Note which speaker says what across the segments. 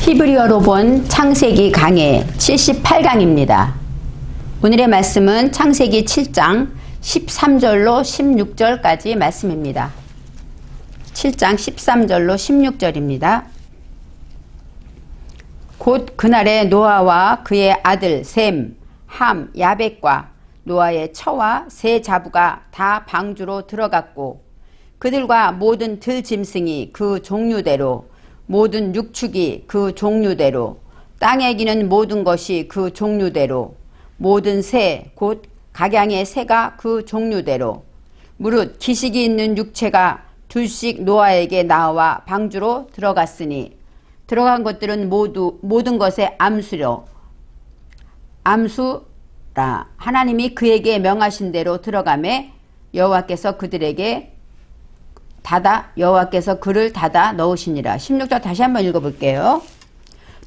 Speaker 1: 히브리어로 본 창세기 강해 78강입니다. 오늘의 말씀은 창세기 7장 13절로 16절까지 말씀입니다. 7장 13절로 16절입니다. 곧 그날에 노아와 그의 아들 셈, 함, 야벳과 노아의 처와 세 자부가 다 방주로 들어갔고 그들과 모든 들짐승이 그 종류대로 모든 육축이 그 종류대로 땅에 기는 모든 것이 그 종류대로 모든 새 곧 각양의 새가 그 종류대로 무릇 기식이 있는 육체가 둘씩 노아에게 나와 방주로 들어갔으니 들어간 것들은 모든 것의 암수라 하나님이 그에게 명하신 대로 들어가매 여호와께서 그를 닫아 넣으시니라. 16절 다시 한번 읽어볼게요.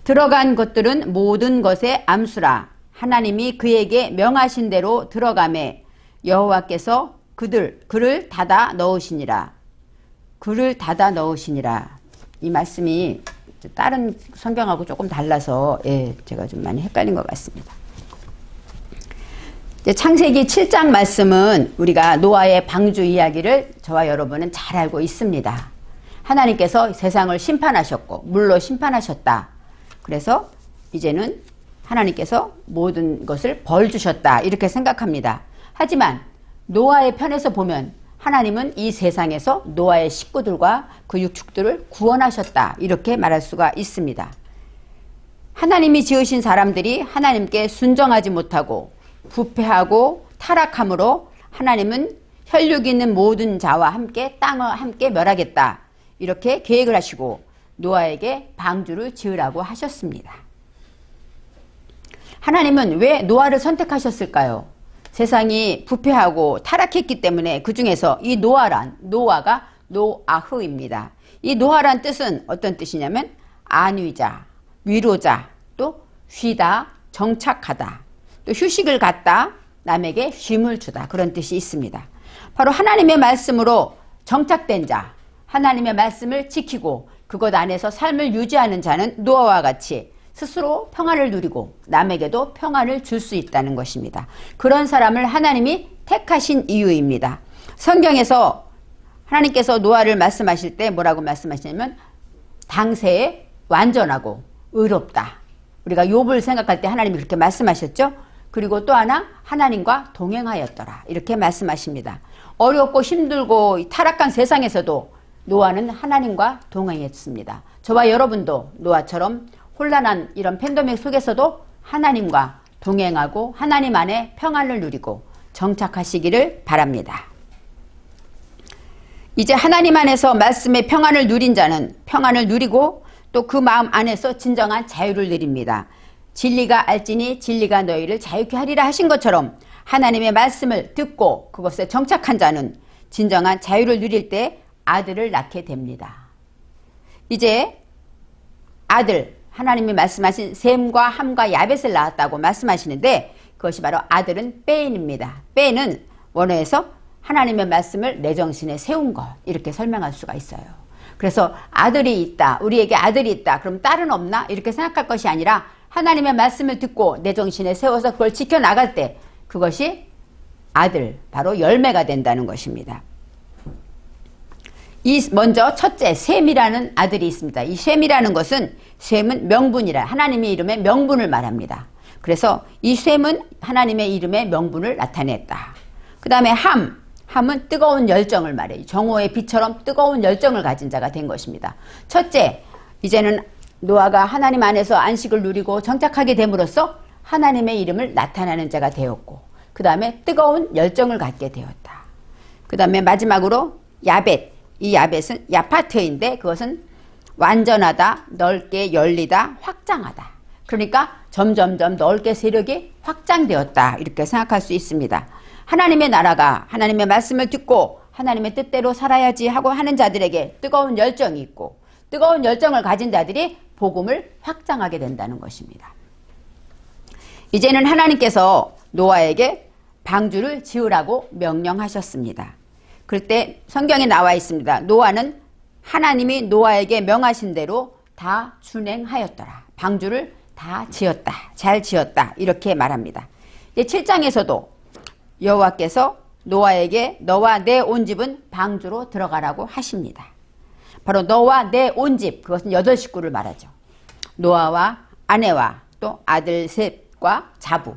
Speaker 1: 들어간 것들은 모든 것의 암수라 하나님이 그에게 명하신 대로 들어가매 여호와께서 그를 닫아 넣으시니라. 그를 닫아 넣으시니라. 이 말씀이 다른 성경하고 조금 달라서 제가 좀 많이 헷갈린 것 같습니다. 창세기 7장 말씀은 우리가 노아의 방주 이야기를 저와 여러분은 잘 알고 있습니다. 하나님께서 세상을 심판하셨고 물로 심판하셨다. 그래서 이제는 하나님께서 모든 것을 벌 주셨다. 이렇게 생각합니다. 하지만 노아의 편에서 보면 하나님은 이 세상에서 노아의 식구들과 그 육축들을 구원하셨다. 이렇게 말할 수가 있습니다. 하나님이 지으신 사람들이 하나님께 순정하지 못하고 부패하고 타락함으로 하나님은 혈육 있는 모든 자와 함께 땅을 함께 멸하겠다. 이렇게 계획을 하시고 노아에게 방주를 지으라고 하셨습니다. 하나님은 왜 노아를 선택하셨을까요? 세상이 부패하고 타락했기 때문에 그 중에서 이 노아가 노아흐입니다. 이 노아란 뜻은 어떤 뜻이냐면 안위자, 위로자, 또 쉬다, 정착하다, 또 휴식을 갖다, 남에게 쉼을 주다 그런 뜻이 있습니다. 바로 하나님의 말씀으로 정착된 자, 하나님의 말씀을 지키고 그것 안에서 삶을 유지하는 자는 노아와 같이 스스로 평안을 누리고 남에게도 평안을 줄 수 있다는 것입니다. 그런 사람을 하나님이 택하신 이유입니다. 성경에서 하나님께서 노아를 말씀하실 때 뭐라고 말씀하시냐면 당세에 완전하고 의롭다. 우리가 욥을 생각할 때 하나님이 그렇게 말씀하셨죠. 그리고 또 하나 하나님과 동행하였더라. 이렇게 말씀하십니다. 어렵고 힘들고 타락한 세상에서도 노아는 하나님과 동행했습니다. 저와 여러분도 노아처럼 혼란한 이런 팬데믹 속에서도 하나님과 동행하고 하나님 안에 평안을 누리고 정착하시기를 바랍니다. 이제 하나님 안에서 말씀의 평안을 누린 자는 평안을 누리고 또 그 마음 안에서 진정한 자유를 누립니다. 진리가 알지니 진리가 너희를 자유케 하리라 하신 것처럼 하나님의 말씀을 듣고 그것에 정착한 자는 진정한 자유를 누릴 때 아들을 낳게 됩니다. 이제 아들, 하나님이 말씀하신 셈과 함과 야벳을 낳았다고 말씀하시는데 그것이 바로 아들은 빼인입니다. 빼인은 원어에서 하나님의 말씀을 내 정신에 세운 것 이렇게 설명할 수가 있어요. 그래서 아들이 있다, 우리에게 아들이 있다, 그럼 딸은 없나? 이렇게 생각할 것이 아니라 하나님의 말씀을 듣고 내 정신에 세워서 그걸 지켜나갈 때 그것이 아들, 바로 열매가 된다는 것입니다. 먼저 첫째 셈이라는 아들이 있습니다. 이 셈이라는 것은 셈은 명분이라 하나님의 이름의 명분을 말합니다. 그래서 이 셈은 하나님의 이름의 명분을 나타냈다. 그 다음에 함은 뜨거운 열정을 말해요. 정오의 빛처럼 뜨거운 열정을 가진 자가 된 것입니다. 첫째, 이제는 노아가 하나님 안에서 안식을 누리고 정착하게 됨으로써 하나님의 이름을 나타내는 자가 되었고 그 다음에 뜨거운 열정을 갖게 되었다. 그 다음에 마지막으로 야벳, 이 야벳은 야파트인데 그것은 완전하다, 넓게 열리다, 확장하다. 그러니까 점점점 넓게 세력이 확장되었다 이렇게 생각할 수 있습니다. 하나님의 나라가 하나님의 말씀을 듣고 하나님의 뜻대로 살아야지 하고 하는 자들에게 뜨거운 열정이 있고 뜨거운 열정을 가진 자들이 복음을 확장하게 된다는 것입니다. 이제는 하나님께서 노아에게 방주를 지으라고 명령하셨습니다. 그럴 때 성경에 나와 있습니다. 노아는 하나님이 노아에게 명하신 대로 다 준행하였더라. 방주를 다 지었다. 잘 지었다. 이렇게 말합니다. 이제 7장에서도 여호와께서 노아에게 너와 내 온 집은 방주로 들어가라고 하십니다. 바로 너와 내 온 집, 그것은 8식구를 말하죠. 노아와 아내와 또 아들 셋과 자부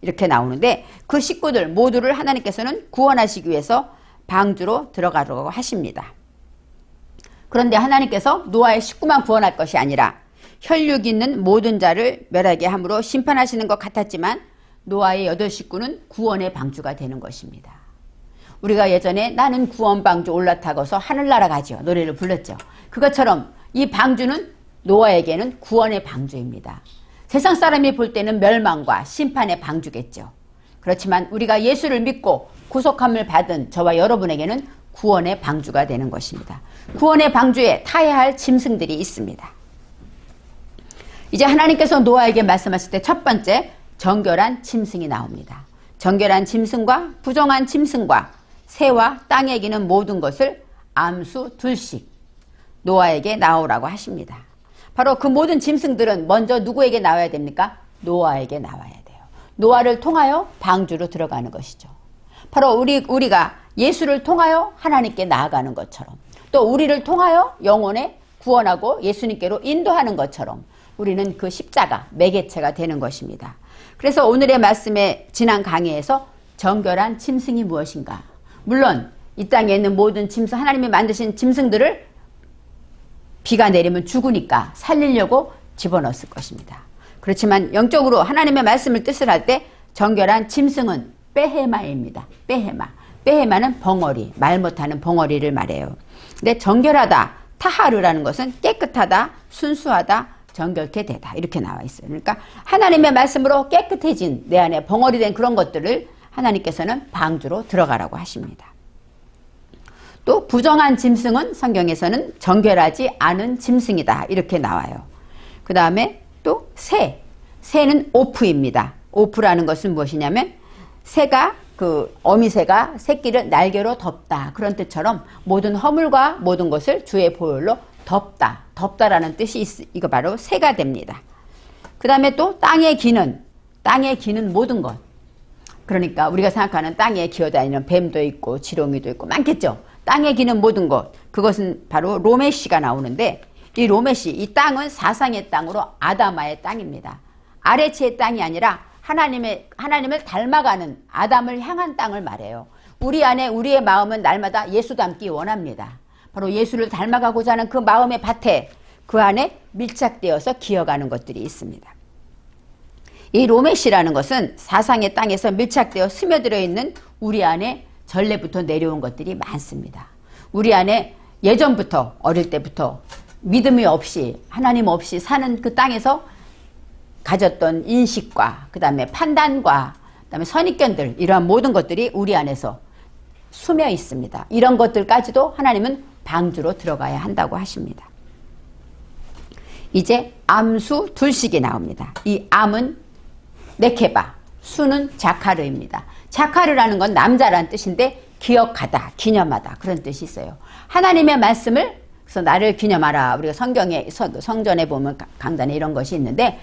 Speaker 1: 이렇게 나오는데 그 식구들 모두를 하나님께서는 구원하시기 위해서 방주로 들어가라고 하십니다. 그런데 하나님께서 노아의 식구만 구원할 것이 아니라 혈육 있는 모든 자를 멸하게 함으로 심판하시는 것 같았지만 노아의 8식구는 구원의 방주가 되는 것입니다. 우리가 예전에 나는 구원 방주 올라타고서 하늘나라 가죠 노래를 불렀죠. 그것처럼 이 방주는 노아에게는 구원의 방주입니다. 세상 사람이 볼 때는 멸망과 심판의 방주겠죠. 그렇지만 우리가 예수를 믿고 구속함을 받은 저와 여러분에게는 구원의 방주가 되는 것입니다. 구원의 방주에 타야 할 짐승들이 있습니다. 이제 하나님께서 노아에게 말씀하실 때 첫 번째 정결한 짐승이 나옵니다. 정결한 짐승과 부정한 짐승과 새와 땅에 기는 모든 것을 암수 둘씩 노아에게 나오라고 하십니다. 바로 그 모든 짐승들은 먼저 누구에게 나와야 됩니까? 노아에게 나와야 돼요. 노아를 통하여 방주로 들어가는 것이죠. 바로 우리가 예수를 통하여 하나님께 나아가는 것처럼 또 우리를 통하여 영혼에 구원하고 예수님께로 인도하는 것처럼 우리는 그 십자가 매개체가 되는 것입니다. 그래서 오늘의 말씀에 지난 강의에서 정결한 짐승이 무엇인가? 물론 이 땅에 있는 모든 짐승, 하나님이 만드신 짐승들을 비가 내리면 죽으니까 살리려고 집어넣었을 것입니다. 그렇지만 영적으로 하나님의 말씀을 뜻을 할 때 정결한 짐승은 베헤마입니다. 베헤마. 베헤마는 벙어리, 말 못하는 벙어리를 말해요. 근데 정결하다, 타하르라는 것은 깨끗하다, 순수하다, 정결케 되다 이렇게 나와 있어요. 그러니까 하나님의 말씀으로 깨끗해진 내 안에 벙어리 된 그런 것들을 하나님께서는 방주로 들어가라고 하십니다. 또 부정한 짐승은 성경에서는 정결하지 않은 짐승이다 이렇게 나와요. 그 다음에 또 새. 새는 오프입니다. 오프라는 것은 무엇이냐면 새가 어미새가 새끼를 날개로 덮다 그런 뜻처럼 모든 허물과 모든 것을 주의 보혈로 덮다. 덮다라는 뜻이 이거 바로 새가 됩니다. 그 다음에 또 땅에 기는 모든 것. 그러니까 우리가 생각하는 땅에 기어다니는 뱀도 있고 지렁이도 있고 많겠죠. 땅에 기는 모든 것. 그것은 바로 로메시가 나오는데 이 로메시, 이 땅은 사상의 땅으로 아다마의 땅입니다. 아레치의 땅이 아니라 하나님을 닮아가는 아담을 향한 땅을 말해요. 우리 안에 우리의 마음은 날마다 예수 닮기 원합니다. 바로 예수를 닮아가고자 하는 그 마음의 밭에 그 안에 밀착되어서 기어가는 것들이 있습니다. 이 로메시라는 것은 사상의 땅에서 밀착되어 스며들어 있는 우리 안에 전례부터 내려온 것들이 많습니다. 우리 안에 예전부터 어릴 때부터 믿음이 없이 하나님 없이 사는 그 땅에서 가졌던 인식과 그 다음에 판단과 그 다음에 선입견들 이러한 모든 것들이 우리 안에서 숨어 있습니다. 이런 것들까지도 하나님은 방주로 들어가야 한다고 하십니다. 이제 암수 둘씩이 나옵니다. 이 암은 네케바, 수는 자카르입니다. 자카르라는 건 남자라는 뜻인데 기억하다, 기념하다 그런 뜻이 있어요. 하나님의 말씀을 그래서 나를 기념하라. 우리가 성경에 성전에 보면 강단에 이런 것이 있는데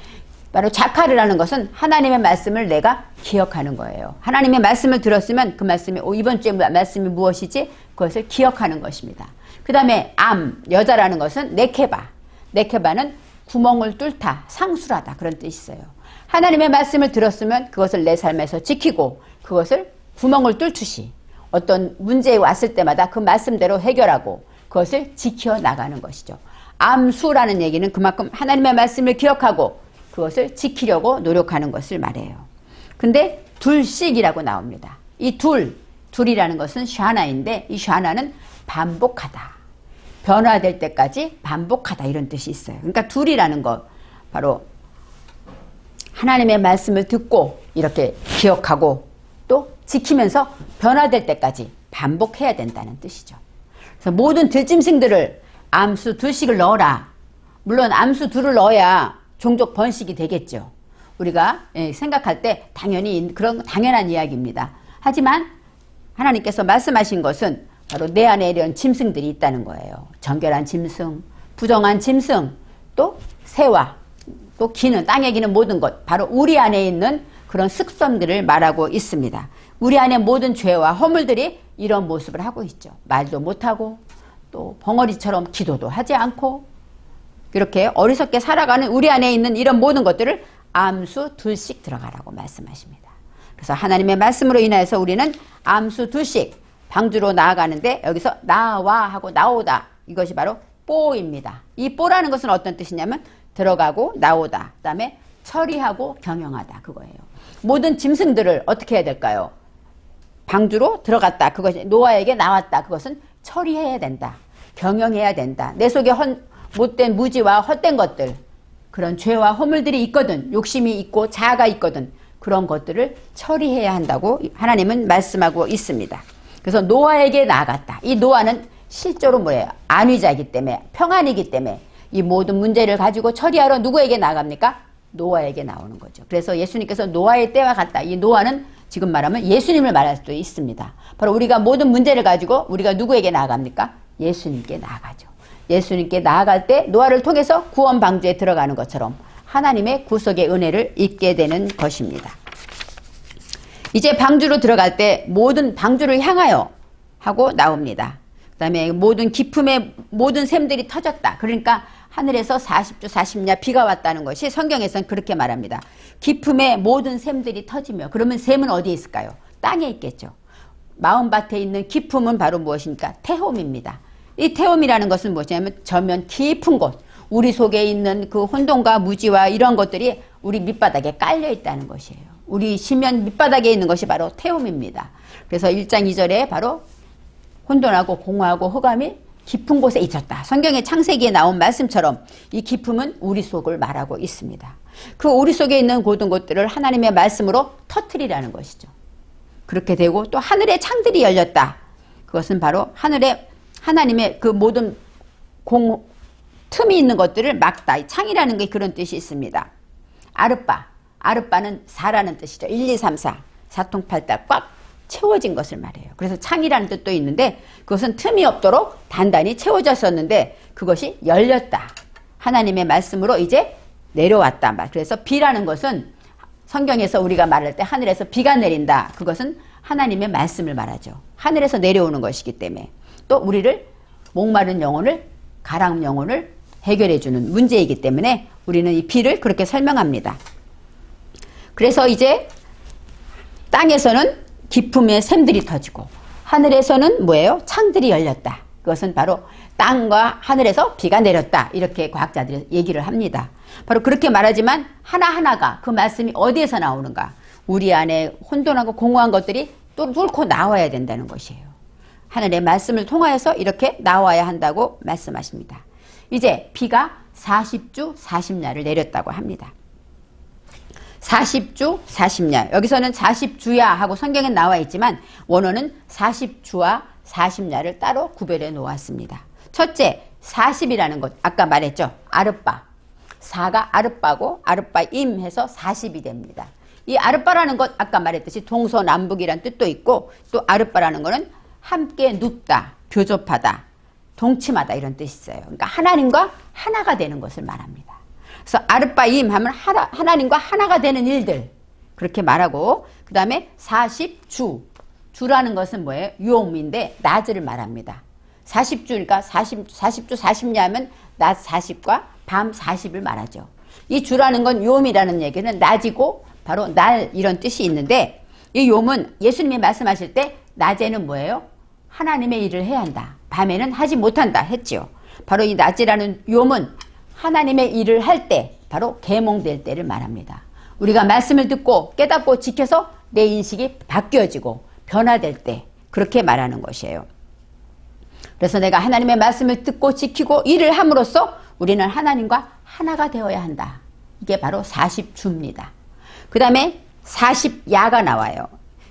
Speaker 1: 바로 자카르라는 것은 하나님의 말씀을 내가 기억하는 거예요. 하나님의 말씀을 들었으면 그 말씀이 이번 주에 말씀이 무엇이지? 그것을 기억하는 것입니다. 그 다음에 여자라는 것은 네케바. 네케바는 구멍을 뚫다, 상술하다 그런 뜻이 있어요. 하나님의 말씀을 들었으면 그것을 내 삶에서 지키고 그것을 구멍을 뚫듯이 어떤 문제에 왔을 때마다 그 말씀대로 해결하고 그것을 지켜나가는 것이죠. 암수라는 얘기는 그만큼 하나님의 말씀을 기억하고 그것을 지키려고 노력하는 것을 말해요. 근데 둘씩이라고 나옵니다. 이 둘이라는 것은 샤나인데 이 샤나는 반복하다. 변화될 때까지 반복하다 이런 뜻이 있어요. 그러니까 둘이라는 것 바로 하나님의 말씀을 듣고 이렇게 기억하고 또 지키면서 변화될 때까지 반복해야 된다는 뜻이죠. 그래서 모든 들짐승들을 암수 둘씩을 넣어라. 물론 암수 둘을 넣어야 종족 번식이 되겠죠. 우리가 생각할 때 당연히 그런 당연한 이야기입니다. 하지만 하나님께서 말씀하신 것은 바로 내 안에 이런 짐승들이 있다는 거예요. 정결한 짐승, 부정한 짐승, 또 새와 또 기는, 땅에 기는 모든 것, 바로 우리 안에 있는 그런 습성들을 말하고 있습니다. 우리 안에 모든 죄와 허물들이 이런 모습을 하고 있죠. 말도 못하고 또 벙어리처럼 기도도 하지 않고 이렇게 어리석게 살아가는 우리 안에 있는 이런 모든 것들을 암수 둘씩 들어가라고 말씀하십니다. 그래서 하나님의 말씀으로 인하여서 우리는 암수 둘씩 방주로 나아가는데, 여기서 나와 하고 나오다, 이것이 바로 뽀입니다. 이 뽀라는 것은 어떤 뜻이냐면 들어가고 나오다, 그 다음에 처리하고 경영하다, 그거예요. 모든 짐승들을 어떻게 해야 될까요? 방주로 들어갔다, 그것이 노아에게 나왔다, 그것은 처리해야 된다, 경영해야 된다. 내 속에 못된 무지와 헛된 것들, 그런 죄와 허물들이 있거든, 욕심이 있고 자아가 있거든, 그런 것들을 처리해야 한다고 하나님은 말씀하고 있습니다. 그래서 노아에게 나아갔다. 이 노아는 실제로 뭐예요? 안위자이기 때문에, 평안이기 때문에 이 모든 문제를 가지고 처리하러 누구에게 나갑니까? 노아에게 나오는 거죠. 그래서 예수님께서 노아의 때와 같다. 이 노아는 지금 말하면 예수님을 말할 수도 있습니다. 바로 우리가 모든 문제를 가지고 우리가 누구에게 나아갑니까? 예수님께 나아가죠. 예수님께 나아갈 때 노아를 통해서 구원 방주에 들어가는 것처럼 하나님의 구속의 은혜를 입게 되는 것입니다. 이제 방주로 들어갈 때 모든 방주를 향하여 하고 나옵니다. 그 다음에 모든 기품의 모든 샘들이 터졌다. 그러니까 하늘에서 40주 40냐 비가 왔다는 것이 성경에서는 그렇게 말합니다. 기품의 모든 샘들이 터지며, 그러면 샘은 어디에 있을까요? 땅에 있겠죠. 마음밭에 있는 기품은 바로 무엇입니까? 태홈입니다. 이 태홈이라는 것은 무엇이냐면 저면 깊은 곳, 우리 속에 있는 그 혼돈과 무지와 이런 것들이 우리 밑바닥에 깔려 있다는 것이에요. 우리 심연 밑바닥에 있는 것이 바로 태홈입니다. 그래서 1장 2절에 바로 혼돈하고 공허하고 흑암이 깊은 곳에 있었다. 성경의 창세기에 나온 말씀처럼 이 깊음은 우리 속을 말하고 있습니다. 그 우리 속에 있는 모든 것들을 하나님의 말씀으로 터뜨리라는 것이죠. 그렇게 되고 또 하늘의 창들이 열렸다. 그것은 바로 하늘에 하나님의 그 모든 틈이 있는 것들을 막다. 이 창이라는 게 그런 뜻이 있습니다. 아르빠는 4라는 뜻이죠. 1, 2, 3, 4. 사통팔달 꽉 채워진 것을 말해요. 그래서 창이라는 뜻도 있는데 그것은 틈이 없도록 단단히 채워졌었는데 그것이 열렸다. 하나님의 말씀으로 이제 내려왔다 말. 그래서 비라는 것은 성경에서 우리가 말할 때 하늘에서 비가 내린다. 그것은 하나님의 말씀을 말하죠. 하늘에서 내려오는 것이기 때문에 또 우리를 목마른 영혼을 가랑 영혼을 해결해주는 문제이기 때문에 우리는 이 비를 그렇게 설명합니다. 그래서 이제 땅에서는 기품의 샘들이 터지고 하늘에서는 뭐예요? 창들이 열렸다. 그것은 바로 땅과 하늘에서 비가 내렸다. 이렇게 과학자들이 얘기를 합니다. 바로 그렇게 말하지만 하나하나가 그 말씀이 어디에서 나오는가? 우리 안에 혼돈하고 공허한 것들이 또 뚫고 나와야 된다는 것이에요. 하늘의 말씀을 통하여서 이렇게 나와야 한다고 말씀하십니다. 이제 비가 40주 40야를 내렸다고 합니다. 40주 40야. 여기서는 40주야 하고 성경에 나와 있지만 원어는 40주와 40야를 따로 구별해 놓았습니다. 첫째, 40이라는 것 아까 말했죠. 아르빠. 4가 아르빠고 아르빠임 해서 40이 됩니다. 이 아르빠라는 것 아까 말했듯이 동서남북이란 뜻도 있고 또 아르빠라는 것은 함께 눕다, 교접하다, 동침하다 이런 뜻이 있어요. 그러니까 하나님과 하나가 되는 것을 말합니다. 그래서 아르빠임 하면 하나님과 하나가 되는 일들 그렇게 말하고 그 다음에 40주 주라는 것은 뭐예요? 요음인데 낮을 말합니다. 40주니까 40주 40냐 하면 낮 40과 밤 40을 말하죠. 이 주라는 건 요음이라는 얘기는 낮이고 바로 날 이런 뜻이 있는데 이 요음은 예수님이 말씀하실 때 낮에는 뭐예요? 하나님의 일을 해야 한다. 밤에는 하지 못한다 했지요. 바로 이 낮이라는 요음은 하나님의 일을 할 때 바로 계몽될 때를 말합니다. 우리가 말씀을 듣고 깨닫고 지켜서 내 인식이 바뀌어지고 변화될 때 그렇게 말하는 것이에요. 그래서 내가 하나님의 말씀을 듣고 지키고 일을 함으로써 우리는 하나님과 하나가 되어야 한다. 이게 바로 40주입니다. 그 다음에 40야가 나와요.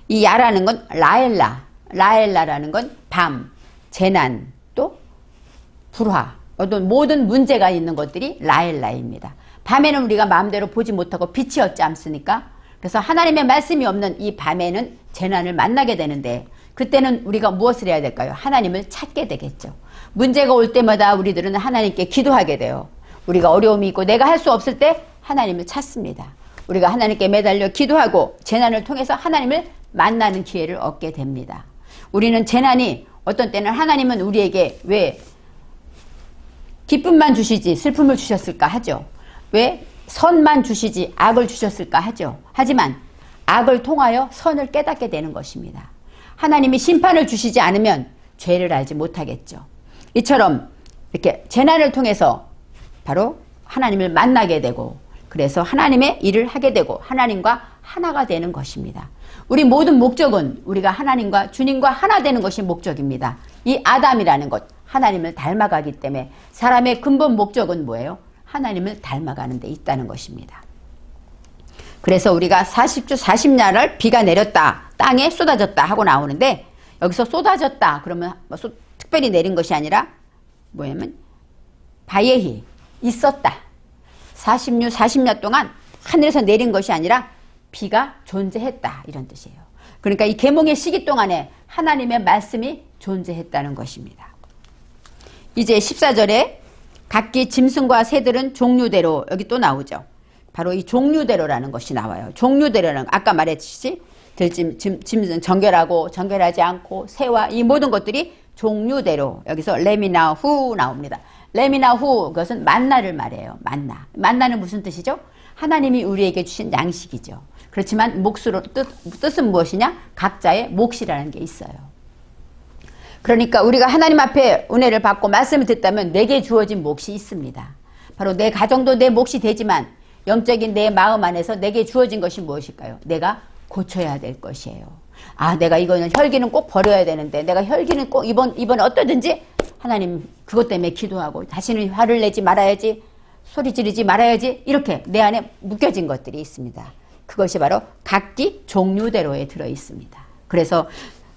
Speaker 1: 이 야라는 건 라엘라라는 건 밤, 재난, 또 불화, 어떤 모든 문제가 있는 것들이 라엘라입니다. 밤에는 우리가 마음대로 보지 못하고 빛이 없지 않습니까? 그래서 하나님의 말씀이 없는 이 밤에는 재난을 만나게 되는데 그때는 우리가 무엇을 해야 될까요? 하나님을 찾게 되겠죠. 문제가 올 때마다 우리들은 하나님께 기도하게 돼요. 우리가 어려움이 있고 내가 할 수 없을 때 하나님을 찾습니다. 우리가 하나님께 매달려 기도하고 재난을 통해서 하나님을 만나는 기회를 얻게 됩니다. 우리는 재난이 어떤 때는 하나님은 우리에게 왜 기쁨만 주시지 슬픔을 주셨을까 하죠. 왜 선만 주시지 악을 주셨을까 하죠. 하지만 악을 통하여 선을 깨닫게 되는 것입니다. 하나님이 심판을 주시지 않으면 죄를 알지 못하겠죠. 이처럼 이렇게 재난을 통해서 바로 하나님을 만나게 되고 그래서 하나님의 일을 하게 되고 하나님과 하나가 되는 것입니다. 우리 모든 목적은 우리가 하나님과 주님과 하나 되는 것이 목적입니다. 이 아담이라는 것 하나님을 닮아가기 때문에 사람의 근본 목적은 뭐예요? 하나님을 닮아가는 데 있다는 것입니다. 그래서 우리가 40주 40야를 비가 내렸다 땅에 쏟아졌다 하고 나오는데 여기서 쏟아졌다 그러면 특별히 내린 것이 아니라 뭐냐면 바예히 있었다. 40주 40야 동안 하늘에서 내린 것이 아니라 비가 존재했다 이런 뜻이에요. 그러니까 이 계몽의 시기 동안에 하나님의 말씀이 존재했다는 것입니다. 이제 14절에 각기 짐승과 새들은 종류대로 여기 또 나오죠. 바로 이 종류대로라는 것이 나와요. 종류대로는 아까 말했듯이 짐승 정결하고 정결하지 않고 새와 이 모든 것들이 종류대로 여기서 레미나후 나옵니다. 레미나후 그것은 만나를 말해요. 만나는 무슨 뜻이죠? 하나님이 우리에게 주신 양식이죠. 그렇지만 뜻은 무엇이냐? 각자의 몫이라는 게 있어요. 그러니까 우리가 하나님 앞에 은혜를 받고 말씀을 듣다면 내게 주어진 몫이 있습니다. 바로 내 가정도 내 몫이 되지만 영적인 내 마음 안에서 내게 주어진 것이 무엇일까요? 내가 고쳐야 될 것이에요. 아, 내가 이거는 혈기는 꼭 버려야 되는데 내가 혈기는 꼭 이번에 어떠든지 하나님 그것 때문에 기도하고 다시는 화를 내지 말아야지 소리 지르지 말아야지 이렇게 내 안에 묶여진 것들이 있습니다. 그것이 바로 각기 종류대로에 들어 있습니다. 그래서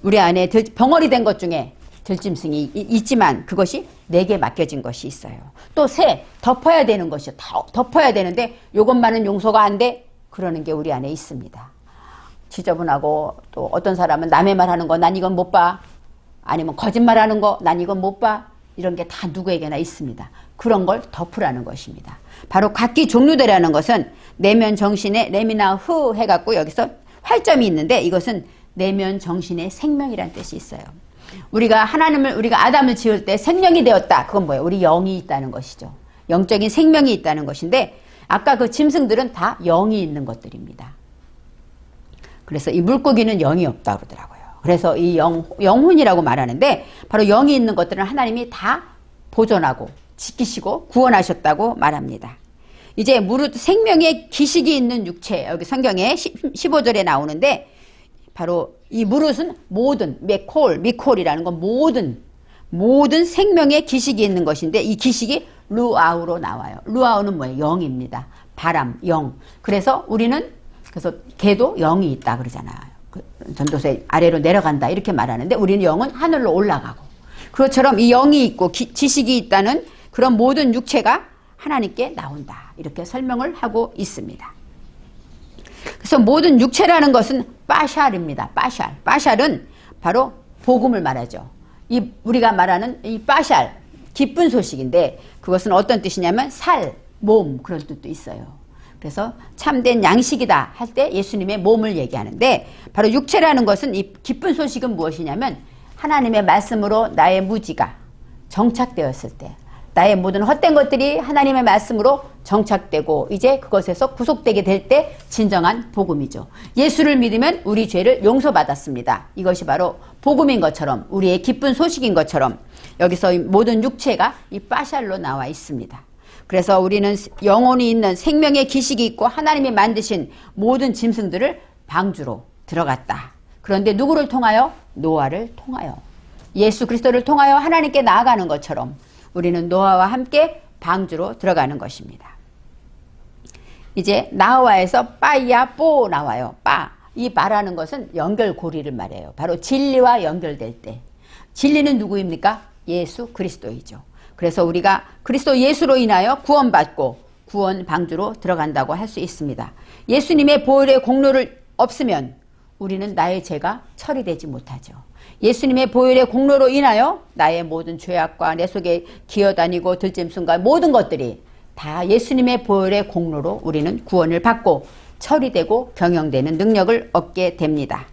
Speaker 1: 우리 안에 벙어리 된 것 중에 들짐승이 있지만 그것이 내게 맡겨진 것이 있어요. 또 새 덮어야 되는 것이 덮어야 되는데 이것만은 용서가 안 돼 그러는 게 우리 안에 있습니다. 지저분하고 또 어떤 사람은 남의 말하는 거 난 이건 못 봐. 아니면 거짓말하는 거 난 이건 못 봐. 이런 게 다 누구에게나 있습니다. 그런 걸 덮으라는 것입니다. 바로 각기 종류대라는 것은 내면 정신의 레미나후 해갖고 여기서 활점이 있는데 이것은 내면 정신의 생명이라는 뜻이 있어요. 우리가 아담을 지을 때 생명이 되었다. 그건 뭐예요? 우리 영이 있다는 것이죠. 영적인 생명이 있다는 것인데 아까 그 짐승들은 다 영이 있는 것들입니다. 그래서 이 물고기는 영이 없다고 그러더라고요. 그래서 이 영혼이라고 말하는데 바로 영이 있는 것들은 하나님이 다 보존하고 지키시고 구원하셨다고 말합니다. 이제 무릇 생명의 기식이 있는 육체 여기 성경에 15절에 나오는데 바로 이 무릇은 모든 미콜이라는 건 모든 생명의 기식이 있는 것인데 이 기식이 루아우로 나와요. 루아우는 뭐예요? 영입니다. 바람, 영. 그래서 우리는 개도 영이 있다 그러잖아요. 전도서에 아래로 내려간다 이렇게 말하는데 우리는 영은 하늘로 올라가고 그것처럼 이 영이 있고 지식이 있다는 그런 모든 육체가 하나님께 나온다 이렇게 설명을 하고 있습니다. 그래서 모든 육체라는 것은 빠샬입니다. 빠샬은 바로 복음을 말하죠. 우리가 말하는 이 빠샬 기쁜 소식인데 그것은 어떤 뜻이냐면 몸 그런 뜻도 있어요. 그래서 참된 양식이다 할 때 예수님의 몸을 얘기하는데 바로 육체라는 것은 이 기쁜 소식은 무엇이냐면 하나님의 말씀으로 나의 무지가 정착되었을 때 나의 모든 헛된 것들이 하나님의 말씀으로 정착되고 이제 그것에서 구속되게 될 때 진정한 복음이죠. 예수를 믿으면 우리 죄를 용서받았습니다. 이것이 바로 복음인 것처럼 우리의 기쁜 소식인 것처럼 여기서 모든 육체가 이 빠샬로 나와 있습니다. 그래서 우리는 영혼이 있는 생명의 기식이 있고 하나님이 만드신 모든 짐승들을 방주로 들어갔다. 그런데 누구를 통하여? 노아를 통하여. 예수 그리스도를 통하여 하나님께 나아가는 것처럼 우리는 노아와 함께 방주로 들어가는 것입니다. 이제 나와에서 빠야 뽀 나와요. 이 바라는 것은 연결고리를 말해요. 바로 진리와 연결될 때. 진리는 누구입니까? 예수 그리스도이죠. 그래서 우리가 그리스도 예수로 인하여 구원받고 구원 방주로 들어간다고 할 수 있습니다. 예수님의 보혈의 공로를 없으면 우리는 나의 죄가 처리되지 못하죠. 예수님의 보혈의 공로로 인하여 나의 모든 죄악과 내 속에 기어다니고 들짐승과 모든 것들이 다 예수님의 보혈의 공로로 우리는 구원을 받고 처리되고 경영되는 능력을 얻게 됩니다.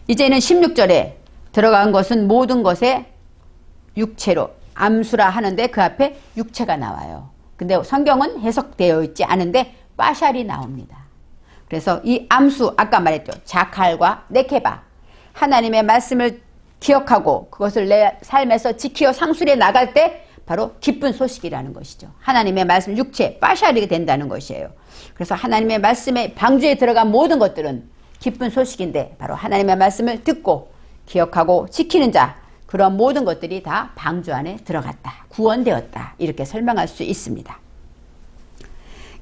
Speaker 1: 이제는 16절에 들어간 것은 모든 것에 육체로 암수라 하는데 그 앞에 육체가 나와요. 근데 성경은 해석되어 있지 않은데 빠샬이 나옵니다. 그래서 이 암수, 아까 말했죠. 자칼과 네케바, 하나님의 말씀을 기억하고 그것을 내 삶에서 지키어 상술해 나갈 때 바로 기쁜 소식이라는 것이죠. 하나님의 말씀, 육체, 빠샬이 된다는 것이에요. 그래서 하나님의 말씀에 방주에 들어간 모든 것들은 기쁜 소식인데 바로 하나님의 말씀을 듣고 기억하고 지키는 자, 그런 모든 것들이 다 방주 안에 들어갔다. 구원되었다. 이렇게 설명할 수 있습니다.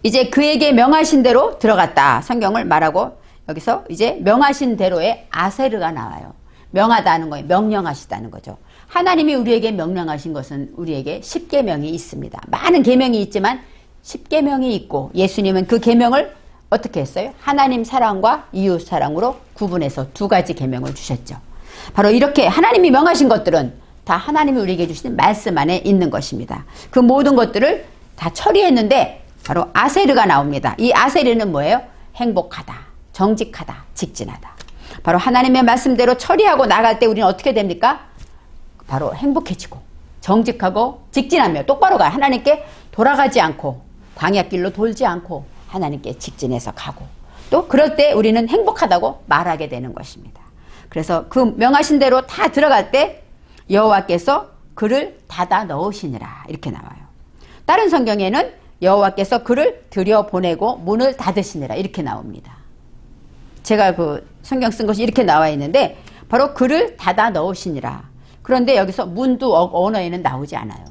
Speaker 1: 이제 그에게 명하신 대로 들어갔다. 성경을 말하고 여기서 이제 명하신 대로의 아세르가 나와요. 명하다는 거예요. 명령하시다는 거죠. 하나님이 우리에게 명령하신 것은 우리에게 10계명이 있습니다. 많은 계명이 있지만 10계명이 있고 예수님은 그 계명을 어떻게 했어요? 하나님 사랑과 이웃 사랑으로 구분해서 두 가지 계명을 주셨죠. 바로 이렇게 하나님이 명하신 것들은 다 하나님이 우리에게 주신 말씀 안에 있는 것입니다. 그 모든 것들을 다 처리했는데 바로 아세르가 나옵니다. 이 아세르는 뭐예요? 행복하다, 정직하다, 직진하다. 바로 하나님의 말씀대로 처리하고 나갈 때 우리는 어떻게 됩니까? 바로 행복해지고 정직하고 직진하며 똑바로 가. 하나님께 돌아가지 않고 광야길로 돌지 않고 하나님께 직진해서 가고 또 그럴 때 우리는 행복하다고 말하게 되는 것입니다. 그래서 그 명하신 대로 다 들어갈 때 여호와께서 그를 닫아 넣으시니라 이렇게 나와요. 다른 성경에는 여호와께서 그를 들여보내고 문을 닫으시니라 이렇게 나옵니다. 제가 그 성경 쓴 것이 이렇게 나와 있는데 바로 그를 닫아 넣으시니라. 그런데 여기서 문도 원어에는 나오지 않아요.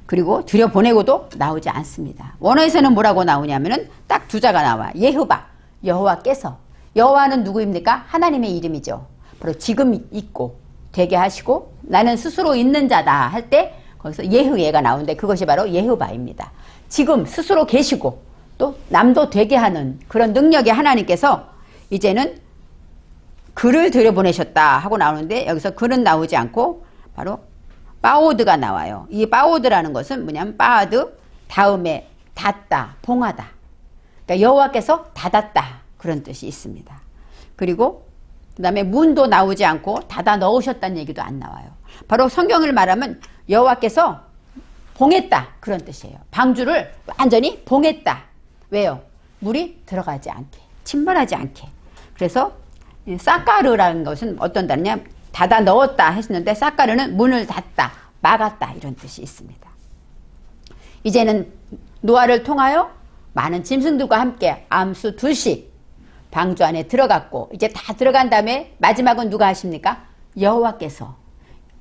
Speaker 1: 그리고 들여보내고도 나오지 않습니다. 원어에서는 뭐라고 나오냐면은 딱 두 자가 나와. 예흐바, 여호와께서. 여호와는 누구입니까? 하나님의 이름이죠. 바로 지금 있고 되게 하시고 나는 스스로 있는 자다 할 때 거기서 예흐예가 나오는데 그것이 바로 예흐바입니다. 지금 스스로 계시고 또 남도 되게 하는 그런 능력의 하나님께서 이제는 그를 들여보내셨다 하고 나오는데 여기서 그는 나오지 않고 바로 바오드가 나와요. 이 바오드라는 것은 뭐냐면 바드 다음에 닫다, 봉하다. 그러니까 여호와께서 닫았다 그런 뜻이 있습니다. 그리고 그 다음에 문도 나오지 않고 닫아 넣으셨다는 얘기도 안 나와요. 바로 성경을 말하면 여호와께서 봉했다 그런 뜻이에요. 방주를 완전히 봉했다. 왜요? 물이 들어가지 않게, 침몰하지 않게. 그래서 사카르라는 것은 어떤 단어냐? 닫아 넣었다 했는데 사카르는 문을 닫다, 막았다 이런 뜻이 있습니다. 이제는 노아를 통하여 많은 짐승들과 함께 암수 둘씩 방주 안에 들어갔고 이제 다 들어간 다음에 마지막은 누가 하십니까? 여호와께서.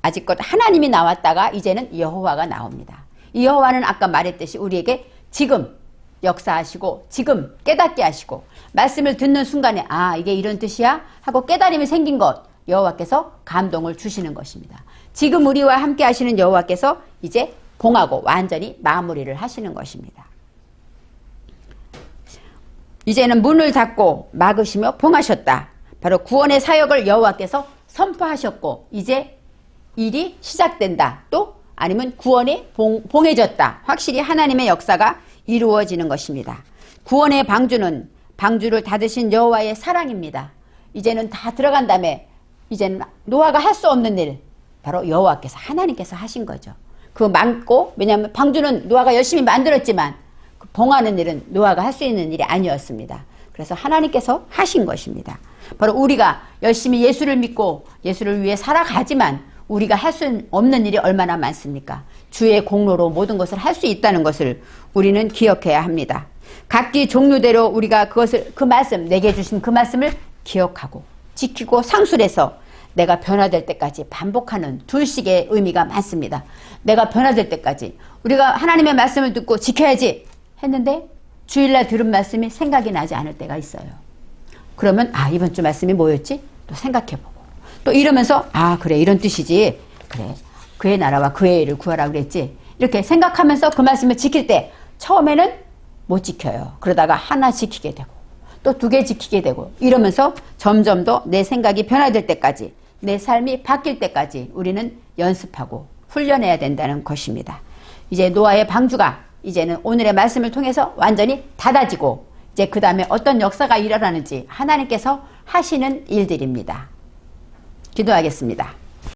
Speaker 1: 아직껏 하나님이 나왔다가 이제는 여호와가 나옵니다. 이 여호와는 아까 말했듯이 우리에게 지금 역사하시고 지금 깨닫게 하시고 말씀을 듣는 순간에 아 이게 이런 뜻이야 하고 깨달음이 생긴 것 여호와께서 감동을 주시는 것입니다. 지금 우리와 함께 하시는 여호와께서 이제 봉하고 완전히 마무리를 하시는 것입니다. 이제는 문을 닫고 막으시며 봉하셨다. 바로 구원의 사역을 여호와께서 선포하셨고 이제 일이 시작된다. 또 아니면 구원이 봉해졌다. 확실히 하나님의 역사가 이루어지는 것입니다. 구원의 방주는 방주를 닫으신 여호와의 사랑입니다. 이제는 다 들어간 다음에 이제는 노아가 할 수 없는 일 바로 여호와께서 하나님께서 하신 거죠. 그 막고 왜냐하면 방주는 노아가 열심히 만들었지만 그 봉하는 일은 노아가 할 수 있는 일이 아니었습니다. 그래서 하나님께서 하신 것입니다. 바로 우리가 열심히 예수를 믿고 예수를 위해 살아가지만 우리가 할 수 없는 일이 얼마나 많습니까? 주의 공로로 모든 것을 할 수 있다는 것을 우리는 기억해야 합니다. 각기 종류대로 우리가 그것을 그 말씀 내게 주신 그 말씀을 기억하고 지키고 상술해서 내가 변화될 때까지 반복하는 둘씩의 의미가 많습니다. 내가 변화될 때까지 우리가 하나님의 말씀을 듣고 지켜야지 했는데 주일날 들은 말씀이 생각이 나지 않을 때가 있어요. 그러면 아 이번 주 말씀이 뭐였지? 또 생각해보고 또 이러면서 아 그래 이런 뜻이지 그래 그의 나라와 그의 일을 구하라 그랬지 이렇게 생각하면서 그 말씀을 지킬 때 처음에는 못 지켜요. 그러다가 하나 지키게 되고 또 두 개 지키게 되고 이러면서 점점 더 내 생각이 변화될 때까지 내 삶이 바뀔 때까지 우리는 연습하고 훈련해야 된다는 것입니다. 이제 노아의 방주가 이제는 오늘의 말씀을 통해서 완전히 닫아지고 이제 그 다음에 어떤 역사가 일어나는지 하나님께서 하시는 일들입니다. 기도하겠습니다.